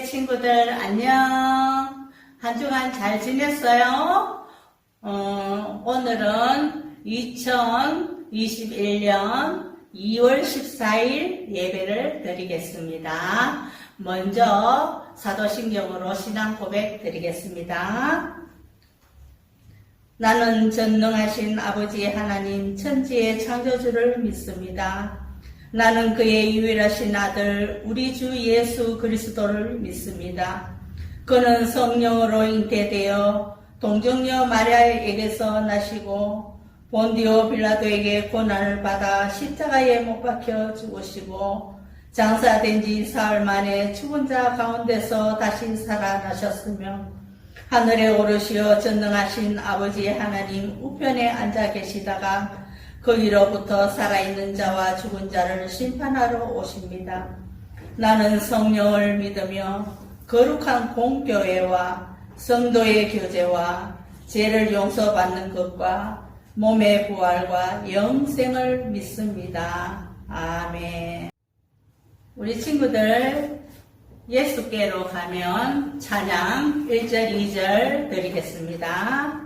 친구들 안녕. 한 주간 잘 지냈어요? 오늘은 2021년 2월 14일 예배를 드리겠습니다. 먼저 사도신경으로 신앙 고백 드리겠습니다. 나는 전능하신 아버지 하나님 천지의 창조주를 믿습니다. 나는 그의 유일하신 아들 우리 주 예수 그리스도를 믿습니다. 그는 성령으로 잉태되어 동정녀 마리아에게서 나시고 본디오 빌라도에게 고난을 받아 십자가에 못 박혀 죽으시고 장사된 지 사흘 만에 죽은 자 가운데서 다시 살아나셨으며 하늘에 오르시어 전능하신 아버지 하나님 우편에 앉아 계시다가 거기로부터 살아있는 자와 죽은 자를 심판하러 오십니다. 나는 성령을 믿으며 거룩한 공교회와 성도의 교제와 죄를 용서받는 것과 몸의 부활과 영생을 믿습니다. 아멘. 우리 친구들 예수께로 가면 찬양 1절 2절 드리겠습니다.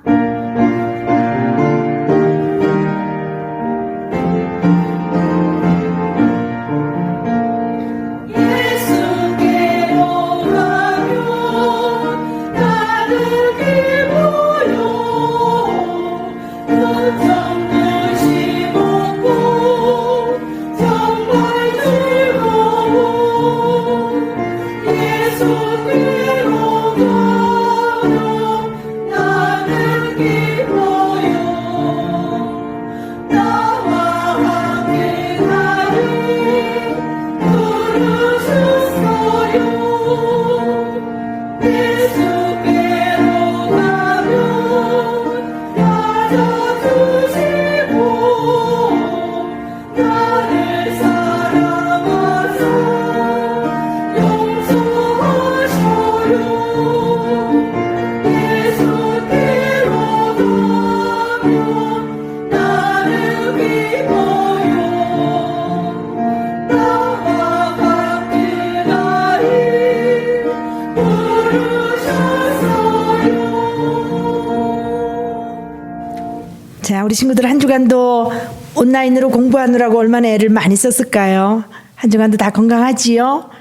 자, 우리 친구들 한 주간도 온라인으로 공부하느라고 얼마나 애를 많이 썼을까요? 한 주간도 다 건강하지요?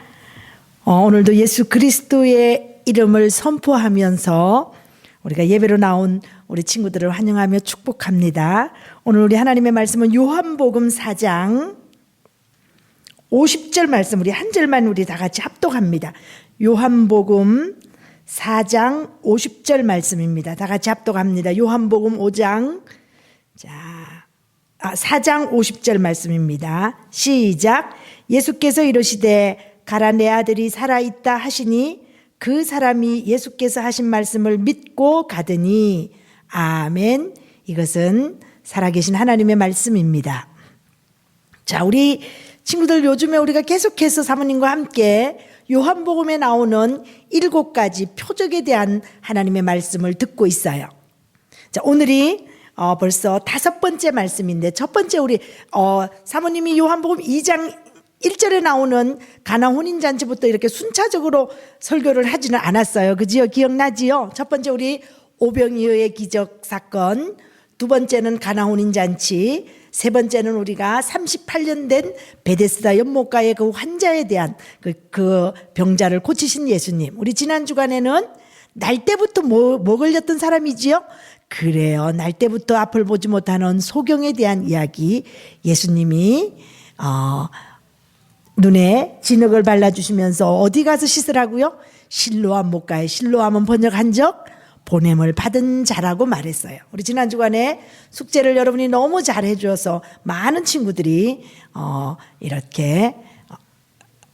오늘도 예수 그리스도의 이름을 선포하면서 우리가 예배로 나온 우리 친구들을 환영하며 축복합니다. 오늘 우리 하나님의 말씀은 요한복음 4장 50절 말씀, 우리 한 절만 우리 다 같이 합독합니다. 요한복음 4장 50절 말씀입니다. 다 같이 합독합니다. 요한복음 4장 50절 말씀입니다. 시작. 예수께서 이르시되 가라 내 아들이 살아있다 하시니 그 사람이 예수께서 하신 말씀을 믿고 가더니 아멘. 이것은 살아계신 하나님의 말씀입니다. 자, 우리 친구들 요즘에 우리가 계속해서 사모님과 함께 요한복음에 나오는 7가지 표적에 대한 하나님의 말씀을 듣고 있어요. 자, 오늘이 벌써 5번째 말씀인데 첫 번째 우리 사모님이 요한복음 2장 1절에 나오는 가나 혼인잔치부터 이렇게 순차적으로 설교를 하지는 않았어요. 그지요? 기억나지요? 첫 번째 우리 오병이어의 기적 사건, 두 번째는 가나 혼인잔치, 세 번째는 우리가 38년 된 베데스다 연못가의 그 환자에 대한 그 병자를 고치신 예수님. 우리 지난 주간에는 날 때부터 뭐 걸렸던 사람이지요? 그래요. 날 때부터 앞을 보지 못하는 소경에 대한 이야기. 예수님이 눈에 진흙을 발라주시면서 어디 가서 씻으라고요? 실로암 못가에, 실로암은 번역한 적 보냄을 받은 자라고 말했어요. 우리 지난 주간에 숙제를 여러분이 너무 잘해 주어서 많은 친구들이 이렇게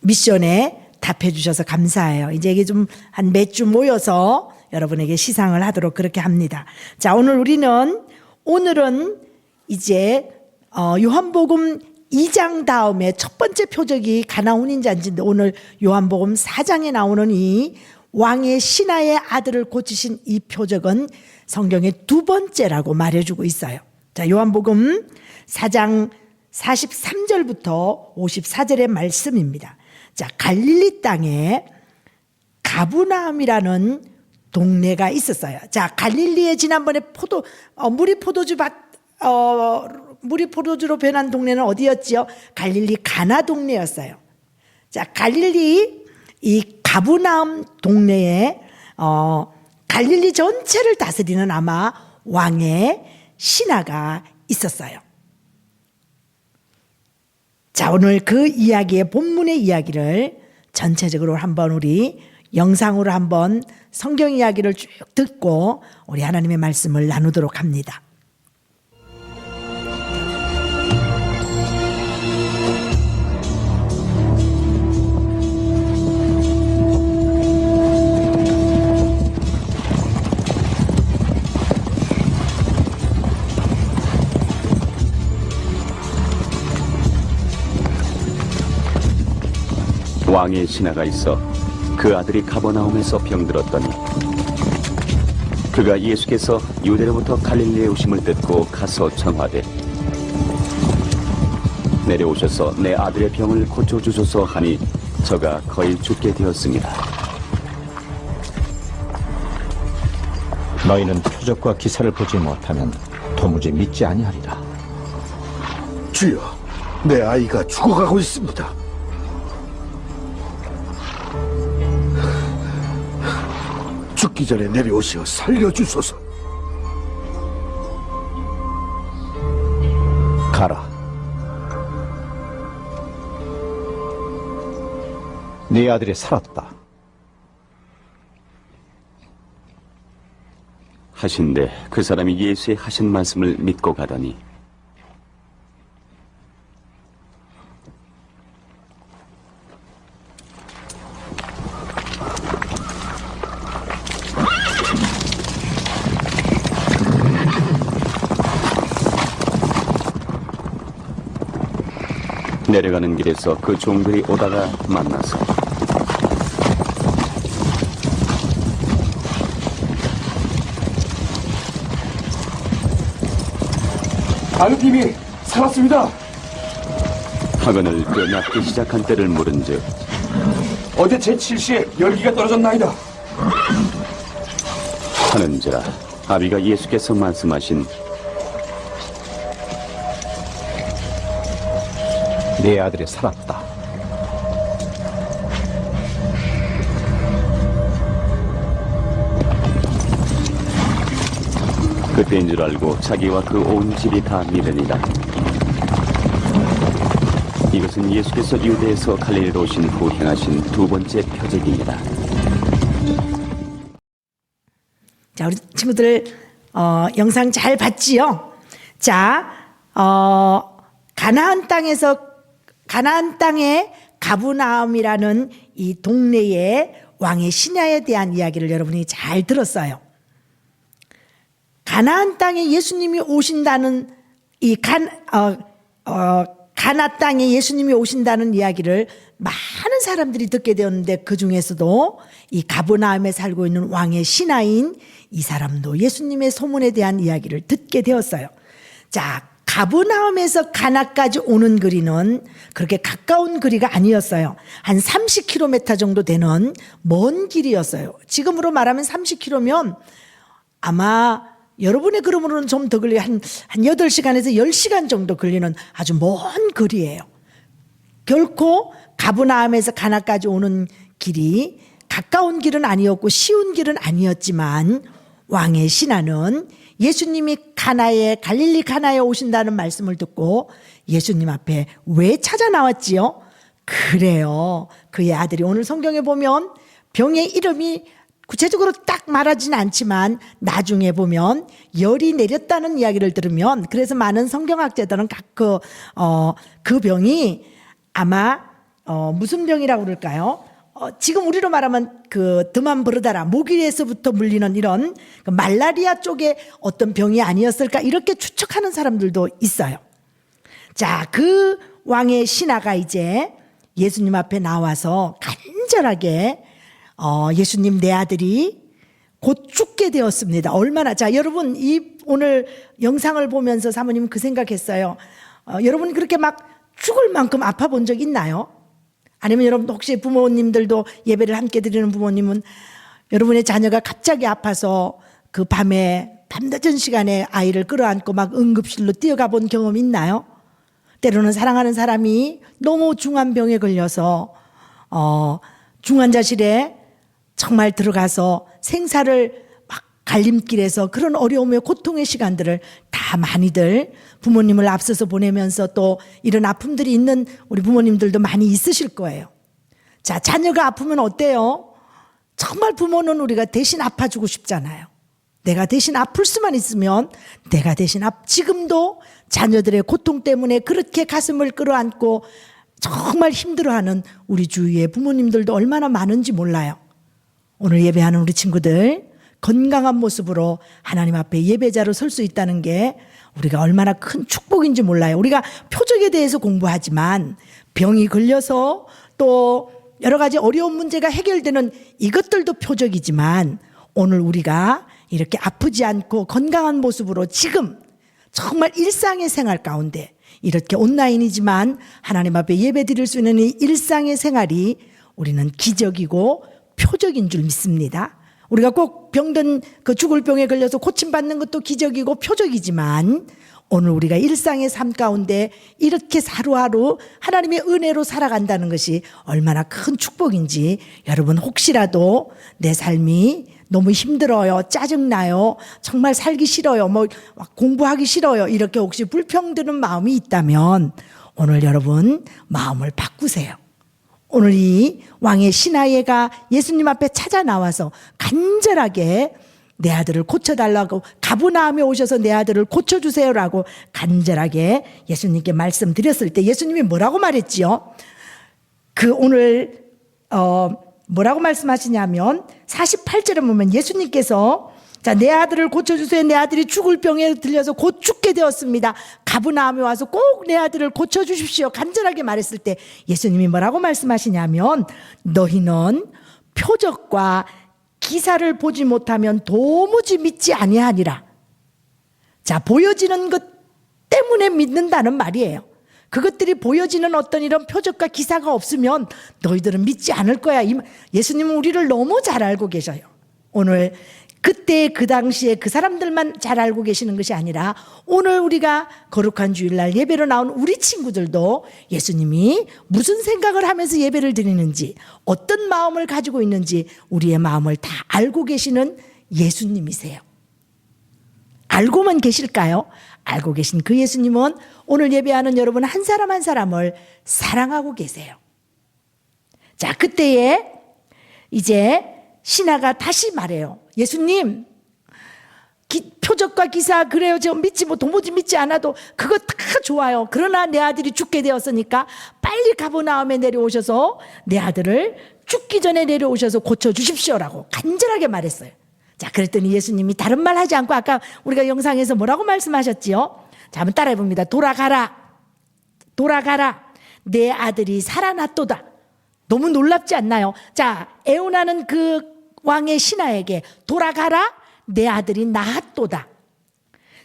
미션에 답해 주셔서 감사해요. 이제 이게 좀 한 몇 주 모여서 여러분에게 시상을 하도록 그렇게 합니다. 자, 오늘은 이제 요한복음 2장 다음에 첫 번째 표적이 가나 혼인잔치인데 오늘 요한복음 4장에 나오는 이 왕의 신하의 아들을 고치신 이 표적은 성경의 두 번째라고 말해주고 있어요. 자, 요한복음 4장 43절부터 54절의 말씀입니다. 자, 갈릴리 땅에 가브나움이라는 동네가 있었어요. 자, 갈릴리에 지난번에 물이 포도주로 변한 동네는 어디였지요? 갈릴리 가나 동네였어요. 자, 갈릴리 이 가브나움 동네에 갈릴리 전체를 다스리는 아마 왕의 신하가 있었어요. 자, 오늘 그 이야기의 본문의 이야기를 전체적으로 한번 우리 영상으로 한번 성경 이야기를 쭉 듣고 우리 하나님의 말씀을 나누도록 합니다. 왕의 신하가 있어 그 아들이 가버나움에서 병들었더니 그가 예수께서 유대로부터 갈릴리에 오심을 듣고 가서 청하되 내려오셔서 내 아들의 병을 고쳐주소서 하니 저가 거의 죽게 되었습니다. 너희는 표적과 기사를 보지 못하면 도무지 믿지 아니하리라. 주여, 내 아이가 죽어가고 있습니다. 죽기 전에 내려오시어 살려주소서. 가라. 네 아들이 살았다. 하신데 그 사람이 예수의 하신 말씀을 믿고 가더니 내려가는 길에서 그 종들이 오다가 만나서 아드님이 살았습니다. 학원을 그 낫기 시작한 때를 물은즉 어제 제 7시에 열기가 떨어졌나이다. 하는지라 아비가 예수께서 말씀하신 네 아들이 살았다. 그때인 줄 알고 자기와 그 온 집이 다 믿으니라. 이것은 예수께서 유대에서 갈릴리로 오신 후 행하신 두 번째 표적입니다. 자, 우리 친구들 영상 잘 봤지요? 자, 가나안 땅의 가브나움이라는 이 동네의 왕의 신하에 대한 이야기를 여러분이 잘 들었어요. 가나안 땅에 예수님이 오신다는 가나 땅에 예수님이 오신다는 이야기를 많은 사람들이 듣게 되었는데 그 중에서도 이 가브나움에 살고 있는 왕의 신하인 이 사람도 예수님의 소문에 대한 이야기를 듣게 되었어요. 자, 가브나움에서 가나까지 오는 거리는 그렇게 가까운 거리가 아니었어요. 한 30km 정도 되는 먼 길이었어요. 지금으로 말하면 30km면 아마 여러분의 걸음으로는 좀 더 걸리고 한 8시간에서 10시간 정도 걸리는 아주 먼 거리예요. 결코 가브나움에서 가나까지 오는 길이 가까운 길은 아니었고 쉬운 길은 아니었지만 왕의 신하는 예수님이 갈릴리 가나에 오신다는 말씀을 듣고 예수님 앞에 왜 찾아 나왔지요? 그래요. 그의 아들이 오늘 성경에 보면 병의 이름이 구체적으로 딱 말하지는 않지만 나중에 보면 열이 내렸다는 이야기를 들으면 그래서 많은 성경학자들은 그 병이 아마 무슨 병이라고 그럴까요? 지금 우리로 말하면 그 드만브르다라 모기에서부터 물리는 이런 그 말라리아 쪽의 어떤 병이 아니었을까 이렇게 추측하는 사람들도 있어요. 자, 그 왕의 신하가 이제 예수님 앞에 나와서 간절하게 예수님 내 아들이 곧 죽게 되었습니다. 얼마나 자 여러분 이 오늘 영상을 보면서 사모님 그 생각했어요. 여러분 그렇게 막 죽을 만큼 아파 본 적 있나요? 아니면 여러분 혹시 부모님들도 예배를 함께 드리는 부모님은 여러분의 자녀가 갑자기 아파서 그 밤에 밤늦은 시간에 아이를 끌어안고 막 응급실로 뛰어가 본 경험 있나요? 때로는 사랑하는 사람이 너무 중한 병에 걸려서 중환자실에 정말 들어가서 생사를 막 갈림길에서 그런 어려움의 고통의 시간들을 다 많이들 부모님을 앞서서 보내면서 또 이런 아픔들이 있는 우리 부모님들도 많이 있으실 거예요. 자, 자녀가 아프면 어때요? 정말 부모는 우리가 대신 아파주고 싶잖아요. 내가 대신 아플 수만 있으면 내가 대신 지금도 자녀들의 고통 때문에 그렇게 가슴을 끌어안고 정말 힘들어하는 우리 주위의 부모님들도 얼마나 많은지 몰라요. 오늘 예배하는 우리 친구들 건강한 모습으로 하나님 앞에 예배자로 설 수 있다는 게 우리가 얼마나 큰 축복인지 몰라요. 우리가 표적에 대해서 공부하지만 병이 걸려서 또 여러 가지 어려운 문제가 해결되는 이것들도 표적이지만 오늘 우리가 이렇게 아프지 않고 건강한 모습으로 지금 정말 일상의 생활 가운데 이렇게 온라인이지만 하나님 앞에 예배 드릴 수 있는 이 일상의 생활이 우리는 기적이고 표적인 줄 믿습니다. 우리가 꼭 병든 그 죽을 병에 걸려서 고침받는 것도 기적이고 표적이지만 오늘 우리가 일상의 삶 가운데 이렇게 하루하루 하나님의 은혜로 살아간다는 것이 얼마나 큰 축복인지 여러분 혹시라도 내 삶이 너무 힘들어요, 짜증나요, 정말 살기 싫어요, 뭐 공부하기 싫어요 이렇게 혹시 불평드는 마음이 있다면 오늘 여러분 마음을 바꾸세요. 오늘 이 왕의 신하예가 예수님 앞에 찾아 나와서 간절하게 내 아들을 고쳐달라고 가버나움에 오셔서 내 아들을 고쳐주세요라고 간절하게 예수님께 말씀드렸을 때 예수님이 뭐라고 말했지요? 오늘 뭐라고 말씀하시냐면 48절에 보면 예수님께서 자, 내 아들을 고쳐주세요. 내 아들이 죽을 병에 들려서 곧 죽게 되었습니다. 가버나움에 와서 꼭 내 아들을 고쳐주십시오. 간절하게 말했을 때 예수님이 뭐라고 말씀하시냐면 너희는 표적과 기사를 보지 못하면 도무지 믿지 아니하니라. 자, 보여지는 것 때문에 믿는다는 말이에요. 그것들이 보여지는 어떤 이런 표적과 기사가 없으면 너희들은 믿지 않을 거야. 예수님은 우리를 너무 잘 알고 계셔요. 오늘 그때 그 당시에 그 사람들만 잘 알고 계시는 것이 아니라 오늘 우리가 거룩한 주일날 예배로 나온 우리 친구들도 예수님이 무슨 생각을 하면서 예배를 드리는지 어떤 마음을 가지고 있는지 우리의 마음을 다 알고 계시는 예수님이세요. 알고만 계실까요? 알고 계신 그 예수님은 오늘 예배하는 여러분 한 사람 한 사람을 사랑하고 계세요. 자, 그때에 이제 신하가 다시 말해요. 예수님, 표적과 기사 그래요. 저 도무지 믿지 않아도 그거 다 좋아요. 그러나 내 아들이 죽게 되었으니까 빨리 가버나움에 내려오셔서 내 아들을 죽기 전에 내려오셔서 고쳐주십시오라고 간절하게 말했어요. 자, 그랬더니 예수님이 다른 말 하지 않고 아까 우리가 영상에서 뭐라고 말씀하셨지요? 자, 한번 따라해 봅니다. 돌아가라. 내 아들이 살아났도다. 너무 놀랍지 않나요? 자, 애원하는 그 왕의 신하에게 돌아가라. 내 아들이 나았도다.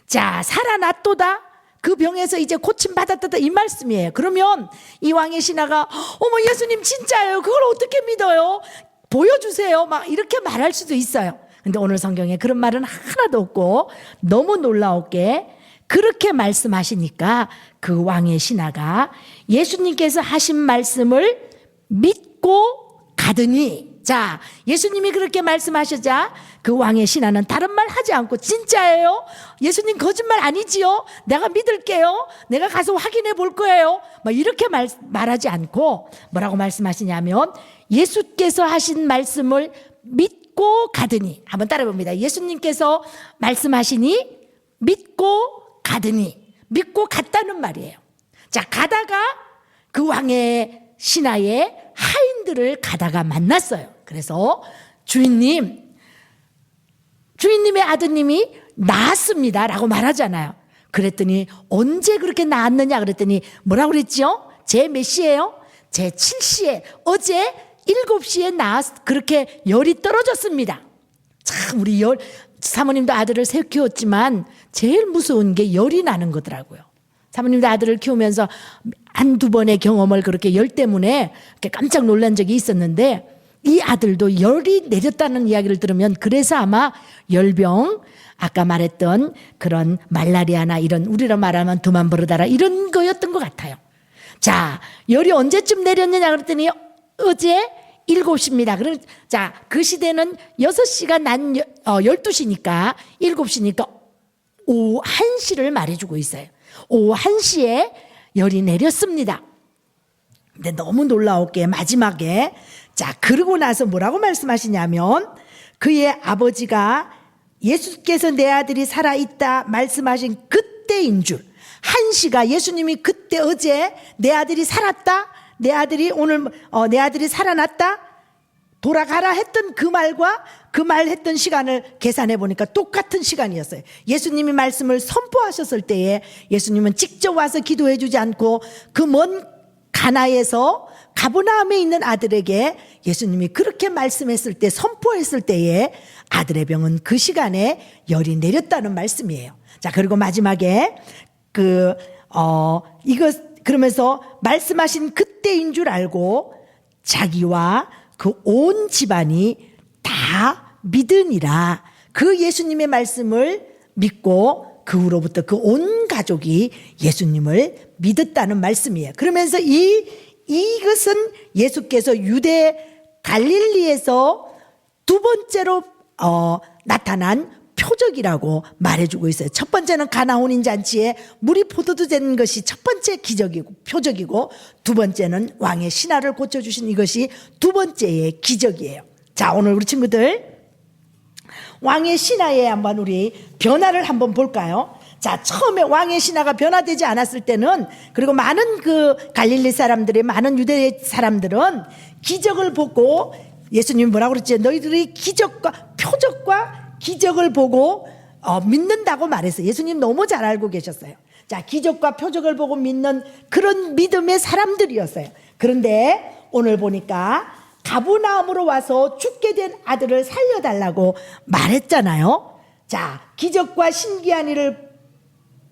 자, 살아났도다. 그 병에서 이제 고침받았다 이 말씀이에요. 그러면 이 왕의 신하가 어머 예수님 진짜예요. 그걸 어떻게 믿어요? 보여주세요. 막 이렇게 말할 수도 있어요. 근데 오늘 성경에 그런 말은 하나도 없고 너무 놀라웠게 그렇게 말씀하시니까 그 왕의 신하가 예수님께서 하신 말씀을 믿고 가더니 자, 예수님이 그렇게 말씀하시자 그 왕의 신하는 다른 말 하지 않고 진짜예요? 예수님 거짓말 아니지요? 내가 믿을게요. 내가 가서 확인해 볼 거예요. 막 이렇게 말하지 않고 뭐라고 말씀하시냐면 예수께서 하신 말씀을 믿고 가더니 한번 따라해 봅니다. 예수님께서 말씀하시니 믿고 가더니 믿고 갔다는 말이에요. 자, 가다가 그 왕의 신하의 하인들을 가다가 만났어요. 그래서 주인님의 아드님이 나았습니다 라고 말하잖아요. 그랬더니 언제 그렇게 나았느냐 그랬더니 뭐라고 그랬죠? 제 몇 시에요? 제 7시에 어제 7시에 그렇게 열이 떨어졌습니다. 참 우리 사모님도 아들을 세 키웠지만 제일 무서운 게 열이 나는 거더라고요. 사모님도 아들을 키우면서 한두 번의 경험을 그렇게 열 때문에 이렇게 깜짝 놀란 적이 있었는데 이 아들도 열이 내렸다는 이야기를 들으면 그래서 아마 열병, 아까 말했던 그런 말라리아나 이런 우리로 말하면 두만버르다라 이런 거였던 것 같아요. 자, 열이 언제쯤 내렸느냐 그랬더니 어제 7시입니다. 그럼 자, 그 시대는 6시가 난 12시니까 7시니까 오후 1시를 말해주고 있어요. 오후 1시에 열이 내렸습니다. 근데 너무 놀라울 게 마지막에 자, 그러고 나서 뭐라고 말씀하시냐면 그의 아버지가 예수께서 내 아들이 살아있다 말씀하신 그때인 줄 1시가 예수님이 그때 어제 내 아들이 살았다 내 아들이 오늘 내 아들이 살아났다 돌아가라 했던 그 말과 그 말 했던 시간을 계산해 보니까 똑같은 시간이었어요. 예수님이 말씀을 선포하셨을 때에 예수님은 직접 와서 기도해 주지 않고 그 먼 가나에서 가버나움에 있는 아들에게 예수님이 그렇게 말씀했을 때 선포했을 때에 아들의 병은 그 시간에 열이 내렸다는 말씀이에요. 자, 그리고 마지막에 이거 그러면서 말씀하신 그때인 줄 알고 자기와 그 온 집안이 다 믿으니라. 그 예수님의 말씀을 믿고 그 후로부터 그 온 가족이 예수님을 믿었다는 말씀이에요. 그러면서 이것은 예수께서 유대 갈릴리에서 두 번째로 나타난 표적이라고 말해주고 있어요. 첫 번째는 가나 혼인 잔치에 물이 포도주 된 것이 첫 번째 기적이고 표적이고 두 번째는 왕의 신하를 고쳐주신 이것이 두 번째의 기적이에요. 자, 오늘 우리 친구들 왕의 신하에 한번 우리 변화를 한번 볼까요? 자, 처음에 왕의 신하가 변화되지 않았을 때는 그리고 많은 그 갈릴리 사람들이 많은 유대 사람들은 기적을 보고 예수님이 뭐라고 그랬지? 너희들이 기적과 표적과 기적을 보고 믿는다고 말했어요. 예수님 너무 잘 알고 계셨어요. 자, 기적과 표적을 보고 믿는 그런 믿음의 사람들이었어요. 그런데 오늘 보니까 가버나움으로 와서 죽게 된 아들을 살려달라고 말했잖아요. 자, 기적과 신기한 일을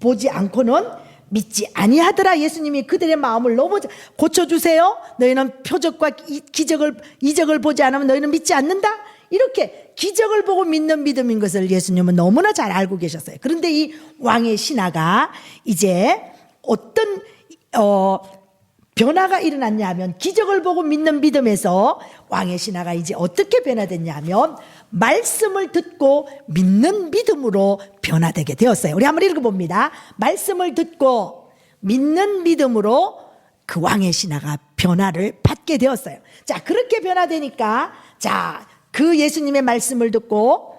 보지 않고는 믿지 아니하더라. 예수님이 그들의 마음을 너무 고쳐주세요. 너희는 표적과 이적을 보지 않으면 너희는 믿지 않는다. 이렇게 기적을 보고 믿는 믿음인 것을 예수님은 너무나 잘 알고 계셨어요. 그런데 이 왕의 신하가 이제 어떤 변화가 일어났냐 하면 기적을 보고 믿는 믿음에서 왕의 신하가 이제 어떻게 변화됐냐 하면 말씀을 듣고 믿는 믿음으로 변화되게 되었어요. 우리 한번 읽어봅니다. 말씀을 듣고 믿는 믿음으로 그 왕의 신하가 변화를 받게 되었어요. 자, 그렇게 변화되니까 자, 그 예수님의 말씀을 듣고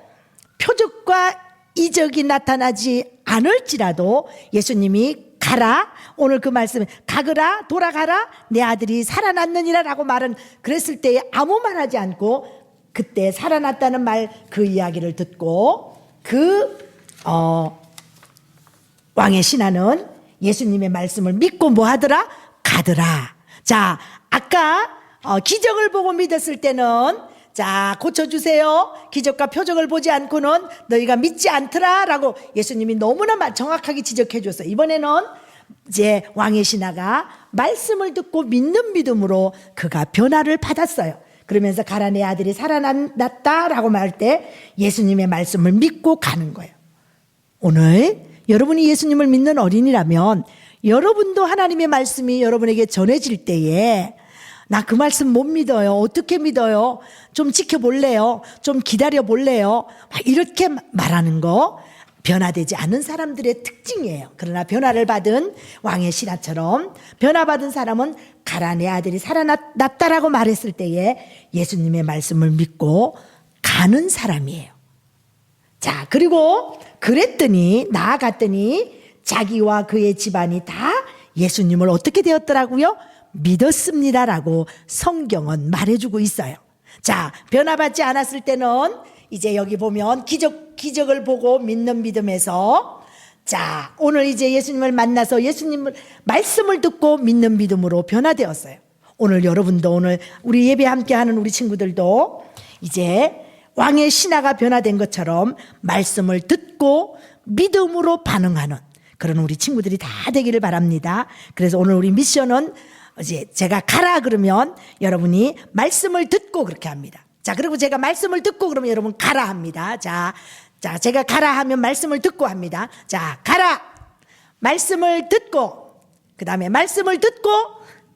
표적과 이적이 나타나지 않을지라도 예수님이 가라, 오늘 그 말씀 가거라, 돌아가라, 내 아들이 살아났느니라 라고 말은 그랬을 때에 아무 말하지 않고 그때 살아났다는 말 그 이야기를 듣고 왕의 신하는 예수님의 말씀을 믿고 뭐 하더라? 가더라. 자, 아까 기적을 보고 믿었을 때는 자, 고쳐주세요. 기적과 표적을 보지 않고는 너희가 믿지 않더라 라고 예수님이 너무나 정확하게 지적해 줬어요. 이번에는 이제 왕의 신하가 말씀을 듣고 믿는 믿음으로 그가 변화를 받았어요. 그러면서 가라 내 아들이 살아났다라고 말할 때 예수님의 말씀을 믿고 가는 거예요. 오늘 여러분이 예수님을 믿는 어린이라면 여러분도 하나님의 말씀이 여러분에게 전해질 때에 나 그 말씀 못 믿어요. 어떻게 믿어요? 좀 지켜볼래요? 좀 기다려볼래요? 이렇게 말하는 거 변화되지 않은 사람들의 특징이에요. 그러나 변화를 받은 왕의 신하처럼 변화받은 사람은 가라 내 아들이 살아났다라고 말했을 때에 예수님의 말씀을 믿고 가는 사람이에요. 자, 그리고 그랬더니 나아갔더니 자기와 그의 집안이 다 예수님을 어떻게 되었더라고요? 믿었습니다라고 성경은 말해주고 있어요. 자, 변화받지 않았을 때는 이제 여기 보면 기적을 보고 믿는 믿음에서 자, 오늘 이제 예수님을 만나서 예수님을 말씀을 듣고 믿는 믿음으로 변화되었어요. 오늘 여러분도 오늘 우리 예배 함께하는 우리 친구들도 이제 왕의 신하가 변화된 것처럼 말씀을 듣고 믿음으로 반응하는 그런 우리 친구들이 다 되기를 바랍니다. 그래서 오늘 우리 미션은 이제 제가 가라 그러면 여러분이 말씀을 듣고 그렇게 합니다. 자, 그리고 제가 말씀을 듣고 그러면 여러분 가라 합니다. 자, 제가 가라 하면 말씀을 듣고 합니다. 자, 가라. 말씀을 듣고, 그 다음에 말씀을 듣고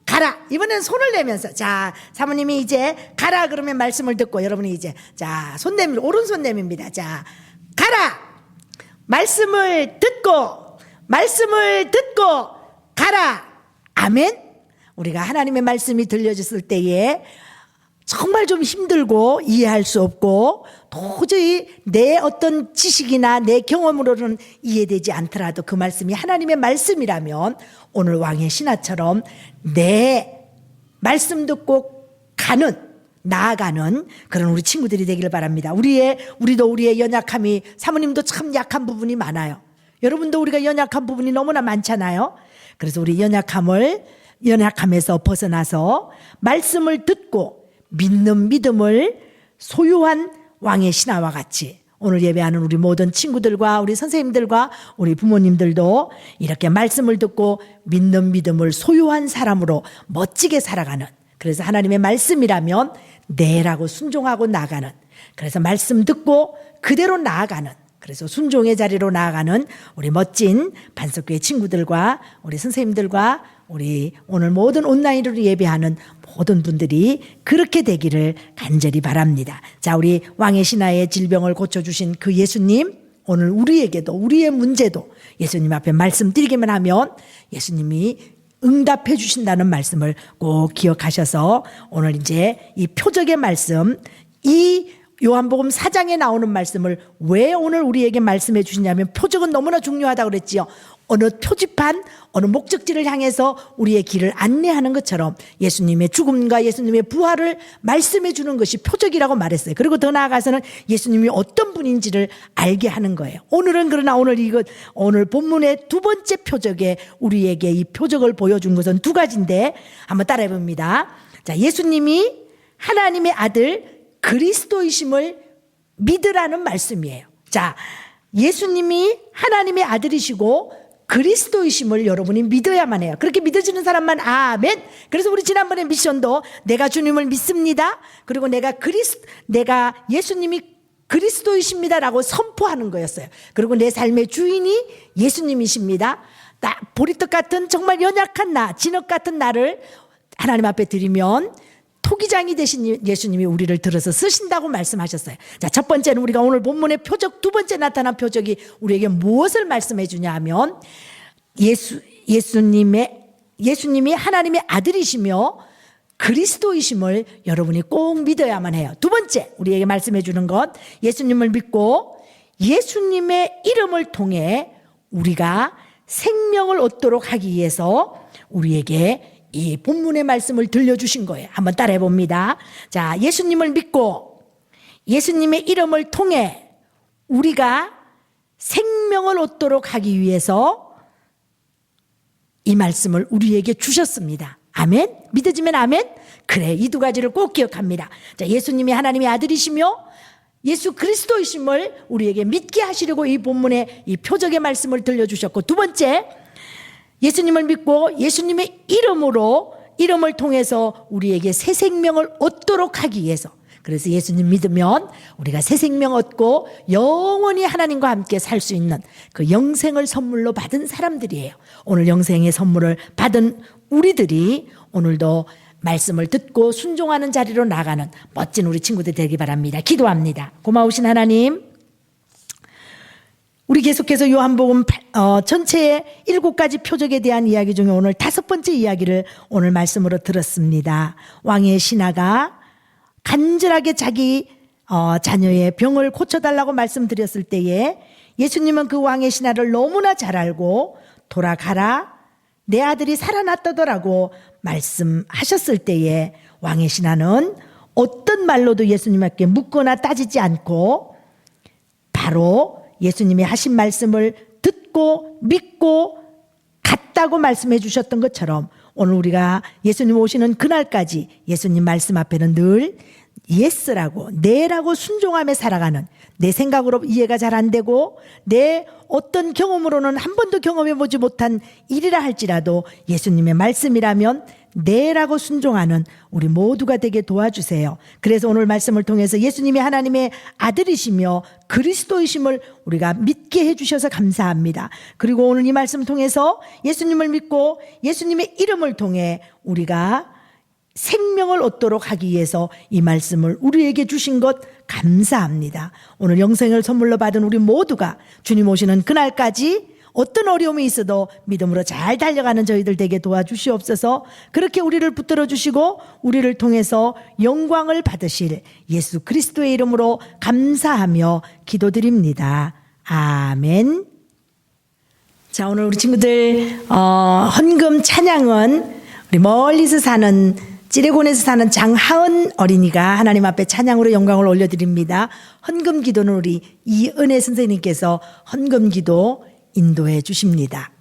가라. 이번엔 손을 내면서, 자, 사모님이 이제 가라 그러면 말씀을 듣고 여러분이 이제, 자, 손 내밀, 오른손 내밉니다. 자, 가라. 말씀을 듣고 가라. 아멘. 우리가 하나님의 말씀이 들려졌을 때에 정말 좀 힘들고 이해할 수 없고 도저히 내 어떤 지식이나 내 경험으로는 이해되지 않더라도 그 말씀이 하나님의 말씀이라면 오늘 왕의 신하처럼 내 말씀 듣고 나아가는 그런 우리 친구들이 되기를 바랍니다. 우리도 우리의 연약함이, 사모님도 참 약한 부분이 많아요. 여러분도 우리가 연약한 부분이 너무나 많잖아요. 그래서 우리 연약함에서 벗어나서 말씀을 듣고 믿는 믿음을 소유한 왕의 신하와 같이 오늘 예배하는 우리 모든 친구들과 우리 선생님들과 우리 부모님들도 이렇게 말씀을 듣고 믿는 믿음을 소유한 사람으로 멋지게 살아가는, 그래서 하나님의 말씀이라면 네라고 순종하고 나가는, 그래서 말씀 듣고 그대로 나아가는, 그래서 순종의 자리로 나아가는 우리 멋진 반석교회 친구들과 우리 선생님들과 우리 오늘 모든 온라인으로 예배하는 모든 분들이 그렇게 되기를 간절히 바랍니다. 자, 우리 왕의 신하의 질병을 고쳐주신 그 예수님, 오늘 우리에게도 우리의 문제도 예수님 앞에 말씀드리기만 하면 예수님이 응답해 주신다는 말씀을 꼭 기억하셔서 오늘 이제 이 표적의 말씀, 이 요한복음 4장에 나오는 말씀을 왜 오늘 우리에게 말씀해 주시냐면 표적은 너무나 중요하다고 그랬지요. 어느 표지판, 어느 목적지를 향해서 우리의 길을 안내하는 것처럼 예수님의 죽음과 예수님의 부활을 말씀해 주는 것이 표적이라고 말했어요. 그리고 더 나아가서는 예수님이 어떤 분인지를 알게 하는 거예요. 그러나 오늘 본문의 두 번째 표적에 우리에게 이 표적을 보여준 것은 두 가지인데 한번 따라해 봅니다. 자, 예수님이 하나님의 아들 그리스도이심을 믿으라는 말씀이에요. 자, 예수님이 하나님의 아들이시고 그리스도이심을 여러분이 믿어야만 해요. 그렇게 믿어지는 사람만 아멘. 그래서 우리 지난번에 미션도 내가 주님을 믿습니다. 그리고 내가 예수님이 그리스도이십니다라고 선포하는 거였어요. 그리고 내 삶의 주인이 예수님이십니다. 보리떡 같은 정말 연약한 진흙 같은 나를 하나님 앞에 드리면 토기장이 되신 예수님이 우리를 들어서 쓰신다고 말씀하셨어요. 자, 첫 번째는 우리가 오늘 본문의 표적, 두 번째 나타난 표적이 우리에게 무엇을 말씀해 주냐 하면 예수님이 하나님의 아들이시며 그리스도이심을 여러분이 꼭 믿어야만 해요. 두 번째 우리에게 말씀해 주는 것, 예수님을 믿고 예수님의 이름을 통해 우리가 생명을 얻도록 하기 위해서 우리에게 이 본문의 말씀을 들려주신 거예요. 한번 따라해 봅니다. 자, 예수님을 믿고 예수님의 이름을 통해 우리가 생명을 얻도록 하기 위해서 이 말씀을 우리에게 주셨습니다. 아멘? 믿어지면 아멘? 그래, 이 두 가지를 꼭 기억합니다. 자, 예수님이 하나님의 아들이시며 예수 그리스도이심을 우리에게 믿게 하시려고 이 본문의 이 표적의 말씀을 들려주셨고, 두 번째, 예수님을 믿고 예수님의 이름을 통해서 우리에게 새 생명을 얻도록 하기 위해서, 그래서 예수님 믿으면 우리가 새 생명 얻고 영원히 하나님과 함께 살 수 있는 그 영생을 선물로 받은 사람들이에요. 오늘 영생의 선물을 받은 우리들이 오늘도 말씀을 듣고 순종하는 자리로 나가는 멋진 우리 친구들 되기 바랍니다. 기도합니다. 고마우신 하나님, 우리 계속해서 요한복음 전체의 7가지 표적에 대한 이야기 중에 오늘 5번째 이야기를 오늘 말씀으로 들었습니다. 왕의 신하가 간절하게 자기 자녀의 병을 고쳐달라고 말씀드렸을 때에 예수님은 그 왕의 신하를 너무나 잘 알고 돌아가라, 내 아들이 살아났다더라고 말씀하셨을 때에 왕의 신하는 어떤 말로도 예수님께 묻거나 따지지 않고 바로 예수님이 하신 말씀을 듣고 믿고 갔다고 말씀해 주셨던 것처럼 오늘 우리가 예수님 오시는 그날까지 예수님 말씀 앞에는 늘 예스라고 네라고 순종하며 살아가는, 내 생각으로 이해가 잘 안 되고 내 어떤 경험으로는 한 번도 경험해 보지 못한 일이라 할지라도 예수님의 말씀이라면 네라고 순종하는 우리 모두가 되게 도와주세요. 그래서 오늘 말씀을 통해서 예수님이 하나님의 아들이시며 그리스도이심을 우리가 믿게 해주셔서 감사합니다. 그리고 오늘 이 말씀을 통해서 예수님을 믿고 예수님의 이름을 통해 우리가 생명을 얻도록 하기 위해서 이 말씀을 우리에게 주신 것 감사합니다. 오늘 영생을 선물로 받은 우리 모두가 주님 오시는 그날까지 어떤 어려움이 있어도 믿음으로 잘 달려가는 저희들 되게 도와주시옵소서. 그렇게 우리를 붙들어 주시고 우리를 통해서 영광을 받으실 예수 그리스도의 이름으로 감사하며 기도드립니다. 아멘. 자, 오늘 우리 친구들 헌금 찬양은 우리 멀리서 사는 찌레곤에서 사는 장하은 어린이가 하나님 앞에 찬양으로 영광을 올려드립니다. 헌금 기도는 우리 이은혜 선생님께서 헌금 기도 인도해 주십니다.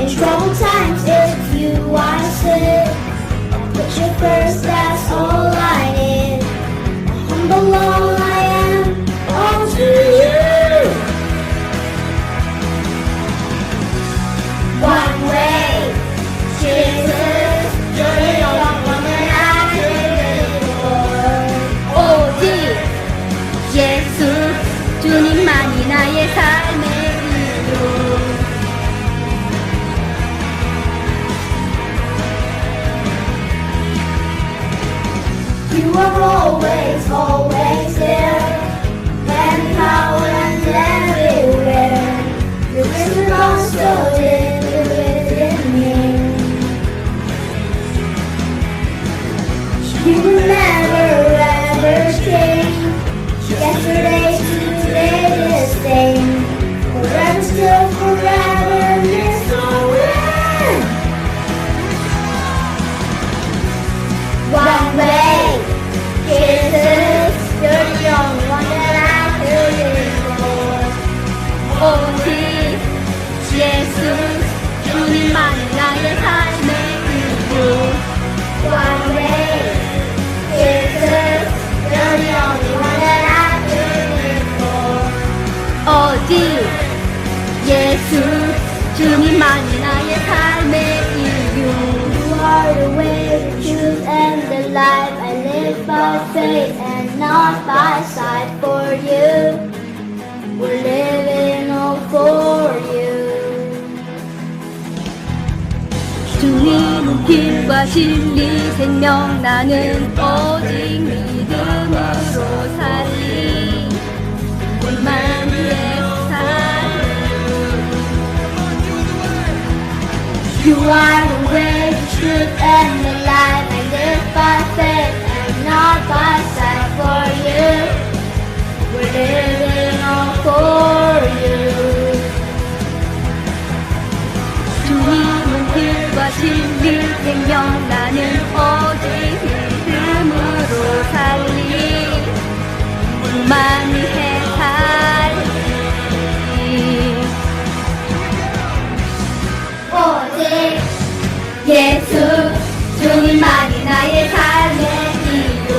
In troubled times, if you are sick, I'll put you first, that's all I need. Humble all I am, all to you. One way, Jesus, you're the only one that I can live for. 오직 예수, 주님만이 나의 삶의 이유. You are always, always there, and power and everywhere. Your risen also live within me. You will never ever change. Yesterday, today, the same. Forever, still forever, there's no end. One way. Jesus, you're the only one that I could live for. 오직 예수, 주님만이 나의 삶의 이유. One way, Jesus, you're the only one that I could live for. 오직 예수, 주님만이 나의 삶의 이유. You are the way, the truth, and the life. I live by faith and not by sight. For you, we're living all for you. 주님은 길과 진리 생명 나는 오직 믿음으로 살리 우리만의 삶. You are the way, the truth, and the life. I live by faith and not by sight. For you, we're living all for you. 주님은 길과 진리 생명 나는 오직 믿음으로 살리 우리만의 살리. 오직 예수, 주님만이 나의 삶의 이유.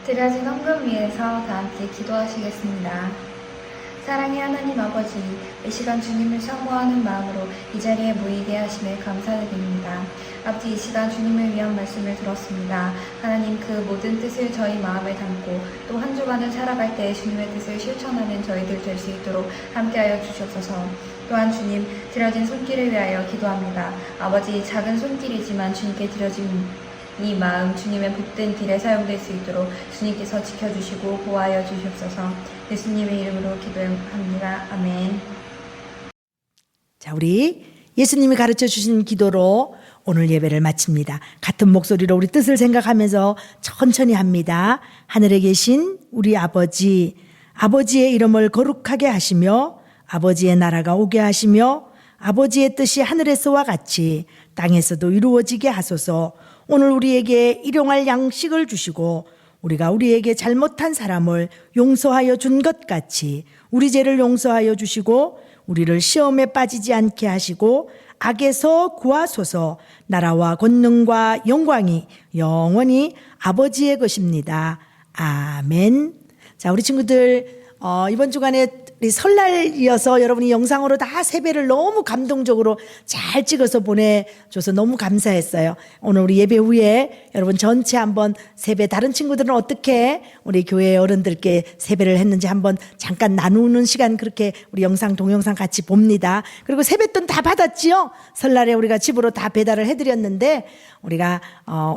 드려진 헌금 위해서 다 함께 기도하시겠습니다. 사랑의 하나님 아버지, 이 시간 주님을 사모하는 마음으로 이 자리에 모이게 하심에 감사드립니다. 아버지, 이 시간 주님을 위한 말씀을 들었습니다. 하나님, 그 모든 뜻을 저희 마음에 담고 또 한 주간을 살아갈 때 주님의 뜻을 실천하는 저희들 될 수 있도록 함께하여 주시옵소서. 또한 주님, 드려진 손길을 위하여 기도합니다. 아버지, 작은 손길이지만 주님께 드려진 이 마음 주님의 복된 길에 사용될 수 있도록 주님께서 지켜주시고 보호하여 주시옵소서. 예수님의 이름으로 기도합니다. 아멘. 자, 우리 예수님이 가르쳐 주신 기도로 오늘 예배를 마칩니다. 같은 목소리로 우리 뜻을 생각하면서 천천히 합니다. 하늘에 계신 우리 아버지, 아버지의 이름을 거룩하게 하시며 아버지의 나라가 오게 하시며 아버지의 뜻이 하늘에서와 같이 땅에서도 이루어지게 하소서. 오늘 우리에게 일용할 양식을 주시고 우리가 우리에게 잘못한 사람을 용서하여 준 것 같이 우리 죄를 용서하여 주시고 우리를 시험에 빠지지 않게 하시고 악에서 구하소서. 나라와 권능과 영광이 영원히 아버지의 것입니다. 아멘. 자, 우리 친구들 이번 주간에 우리 설날이어서 여러분이 영상으로 다 세배를 너무 감동적으로 잘 찍어서 보내줘서 너무 감사했어요. 오늘 우리 예배 후에 여러분 전체 한번 세배, 다른 친구들은 어떻게 우리 교회 어른들께 세배를 했는지 한번 잠깐 나누는 시간, 그렇게 우리 영상 동영상 같이 봅니다. 그리고 세뱃돈 다 받았지요? 설날에 우리가 집으로 다 배달을 해드렸는데 우리가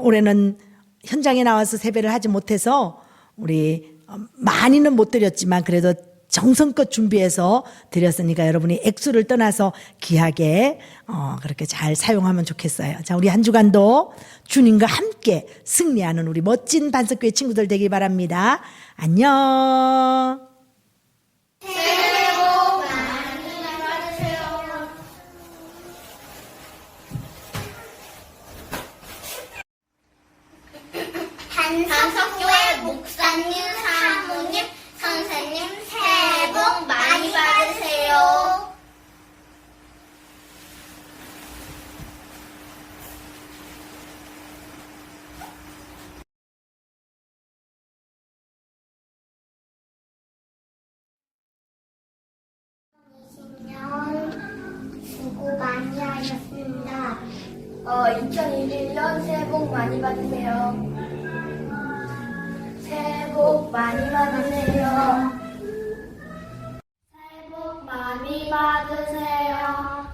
올해는 현장에 나와서 세배를 하지 못해서 우리 많이는 못 드렸지만 그래도 정성껏 준비해서 드렸으니까 여러분이 액수를 떠나서 귀하게 그렇게 잘 사용하면 좋겠어요. 자, 우리 한 주간도 주님과 함께 승리하는 우리 멋진 반석교회 친구들 되길 바랍니다. 안녕. 새해 복 많이 받으세요. 반석교회 목사님, 사모님, 선생님, 새해 복 많이 받으세요. 수고 많이 하셨습니다. 2021년 새해 복 많이 받으세요. 새해 복 많이 받으세요. 새해 복 많이 받으세요.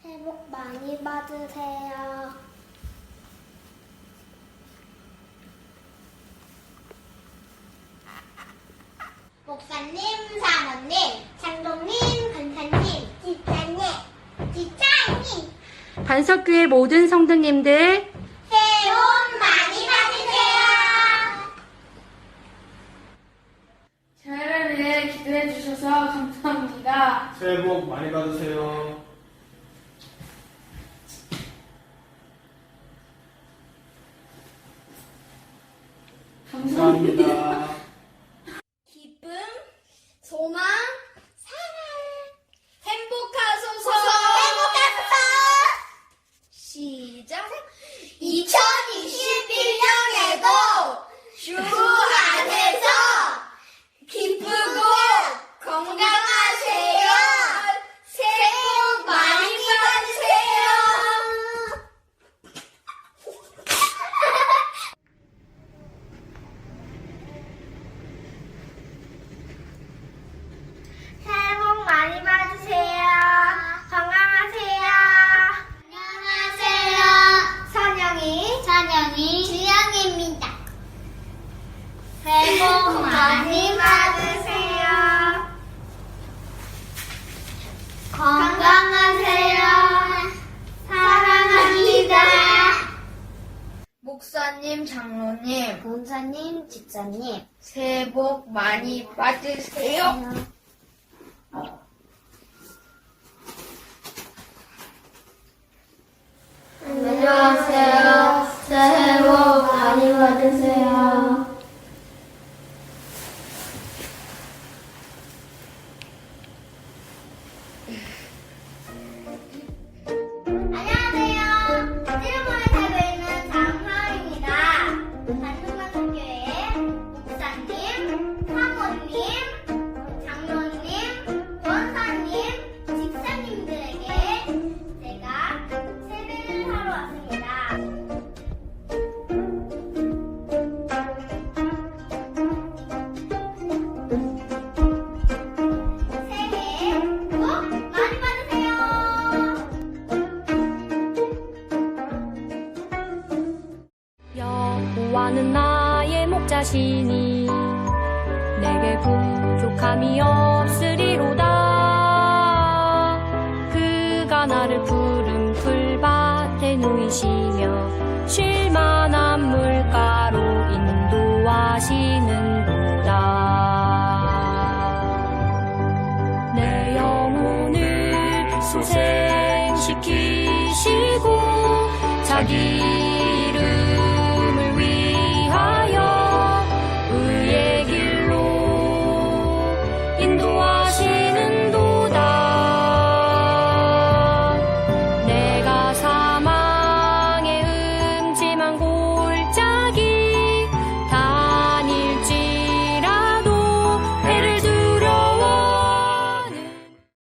새해 복 많이 받으세요. 목사님, 사모님, 장로님, 권사님, 지사님, 반석교회 모든 성도님들 새해 복 많이 받으세요. 저희를 위해 기도해 주셔서 감사합니다. 새해 복 많이 받으세요. 감사합니다. 기쁨, 소망, 사랑, 행복하소서. 시작. 2021년에도 주 안에서 기쁘고 건강하세요. 새해 복 많이 받으세요. 새해 복 많이 받으세요. 건강하세요. 안녕하세요. 선영이, 주영입니다. 새해 복 많이 받으세요. 건강하세요. 사랑합니다. 목사님, 장로님, 본사님, 집사님, 새해 복 많이 받으세요. 안녕하세요. 새해 복 많이 받으세요. 나는 나의 목자시니 내게 부족함이 없으리로다. 그가 나를 푸른 풀밭에 누이시며 쉴만한 물가로 인도하시는도다. 내 영혼을 소생시키시고 자기